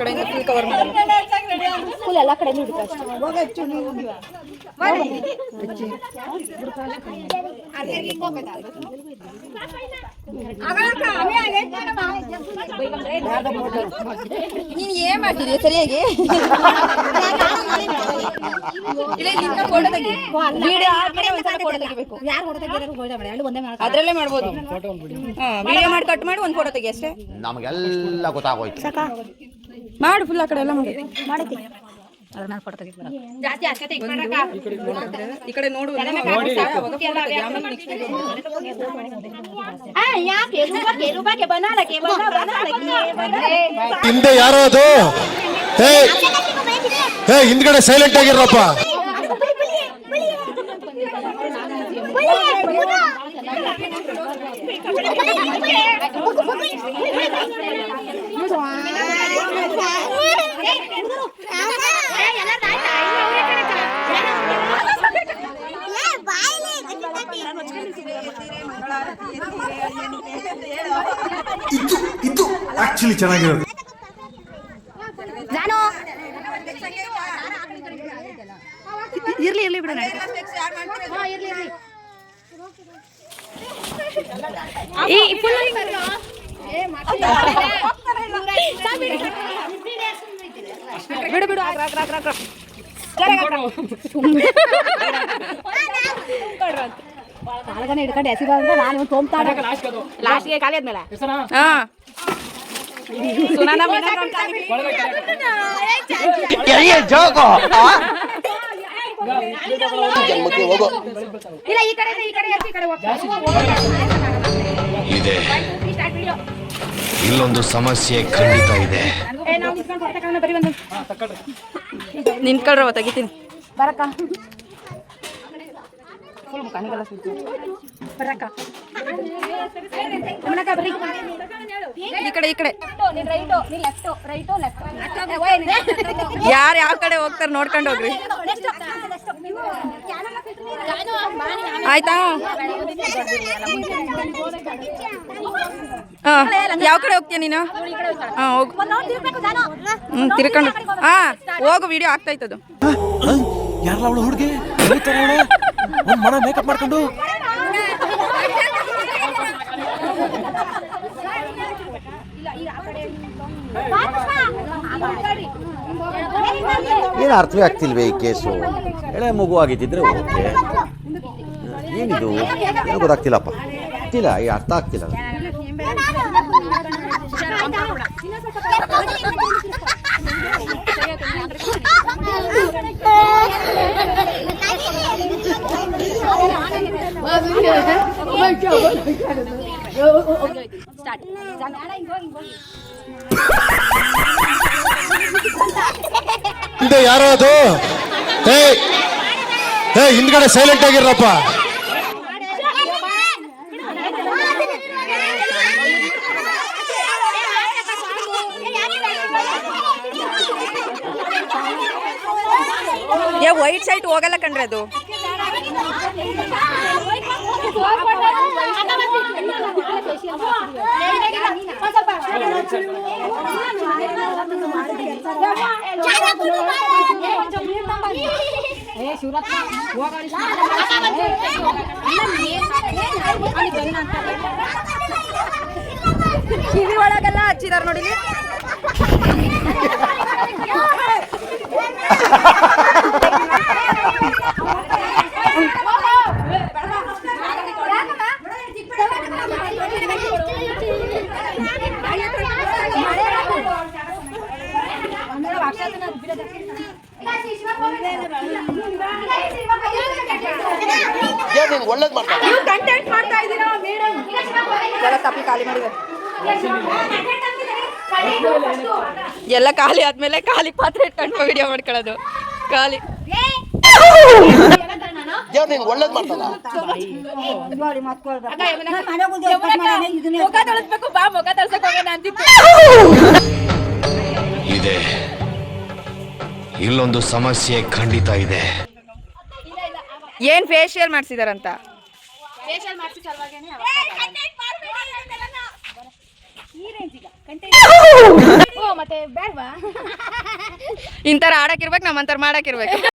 ಕಡೆಯಿಂದ full cover ಮಾಡಲ್ಲ, full ಎಲ್ಲ ಕಡೆ ಹಿಡಿದು ನೀನ್ ಏನ್ ಮಾಡ್ತಿದ್ಯಾ ಸರಿಯಾಗಿ? ಅದ್ರಲ್ಲೇ ಮಾಡ್ಬೋದು. ವಿಡಿಯೋ ಮಾಡಿ ಕಟ್ ಮಾಡಿ ಒಂದ್ ಫೋಟೋ ತೆಗಿ ಅಷ್ಟೇ. ನಮಗೆಲ್ಲ ಗೊತ್ತಾಗೋಯ್ತು. ಮಾಡು ಫುಲ್ ಆ ಕಡೆ ಎಲ್ಲ ಮಾಡಿ. ಈ ಕಡೆ ನೋಡು. ಹಿಂದೆ ಯಾರೋ ಅದು ಹಿಂದ್ಗಡೆ ಸೈಲೆಂಟ್ ಆಗಿರಪ್ಪ. ಇದು ಆಕ್ಚುಲಿ ಚೆನ್ನಾಗಿರೋದು. ಇರ್ಲಿ ಇರ್ಲಿ ಬಿಡೋಣ. ಬಿಡು ಬಿಡು ಹಿಡ್ಕೊಂಡು ಎಸಿದ ನಾನು ತೊಂಬ್ತಾಳೆ ಲಾಸ್ಟ್ಗೆ ಖಾಲಿ ಆದ್ಮೇಲೆ ಇದೆ ಇಲ್ಲೊಂದು ಸಮಸ್ಯೆ ಖಂಡಿತ ಇದೆ. ನಿಂತ್ಕೊಳ್ರವ ತೆಗಿತೀನಿ. ಬರಕ್ಕ ಈ ಕಡೆ ಯಾರು ಯಾವ ಕಡೆ ಹೋಗ್ತಾರೆ ನೋಡ್ಕೊಂಡು ಹೋಗ್ರಿ. ಆಯ್ತಾ? ಯಾವ ಕಡೆ ಹೋಗ್ತೀಯ ನೀನು? ಹೋಗು. ತಿರ್ಕೊಂಡು ಹೋಗು. ವಿಡಿಯೋ ಆಗ್ತಾ ಇತ್ತದು. ಯಾರಲ್ಲ ಅವಳು ಹುಡುಗಿ ಮನ ಮೇಕಪ್ ಮಾಡ್ಕೊಂಡು ಏನು ಅರ್ಥವೇ ಆಗ್ತಿಲ್ವೇ ಈ ಕೇಸು? ಎಳೆ ಮಗು ಆಗಿದ್ದಿದ್ರೆ ಓಕೆ. ಏನಿದು ಏನು ಗೊತ್ತಾಗ್ತಿಲ್ಲಪ್ಪ. ಗೊತ್ತಿಲ್ಲ, ಈ ಅರ್ಥ ಆಗ್ತಿಲ್ಲ. ಹಿಂದೆ ಯಾರೋ ಅದು ಹಿಂದ್ಗಡೆ ಸೈಲೆಂಟ್ ಆಗಿರಪ್ಪ. ವೈಟ್ ಶರ್ಟ್ ಹೋಗಲ್ಲ ಕಣ್ರಿ ಅದು. ಕಿವಿ ಒಳಗೆಲ್ಲ ಹಚ್ಚಿದಾರ ನೋಡಿ. ಒಳ್ಳೇದ್ ಮಾಡ್ತಾರೆ. ಎಲ್ಲ ಖಾಲಿ ಆದ್ಮೇಲೆ ಖಾಲಿ ಪಾತ್ರೆ ಇಟ್ಕೊಂಡು ವಿಡಿಯೋ ಮಾಡ್ಕೊಳ್ಳೋದು. ಖಾಲಿ ಒಳ್ಳೇದ್ ಮಾಡ್ತಾರ. ಇದೆ ಇಲ್ಲೊಂದು ಸಮಸ್ಯೆ ಖಂಡಿತ ಇದೆ. ಏನ್ ಫೇಶಿಯಲ್ ಮಾಡ್ಸಿದಾರಂತ? ಮತ್ತೆ ಬೇಡವಾ ಇಂಥರ ಆಡಕ್ಕಿರ್ಬೇಕು ನಮ್ಮಂತರ ಮಾಡಕ್ಕಿರ್ಬೇಕು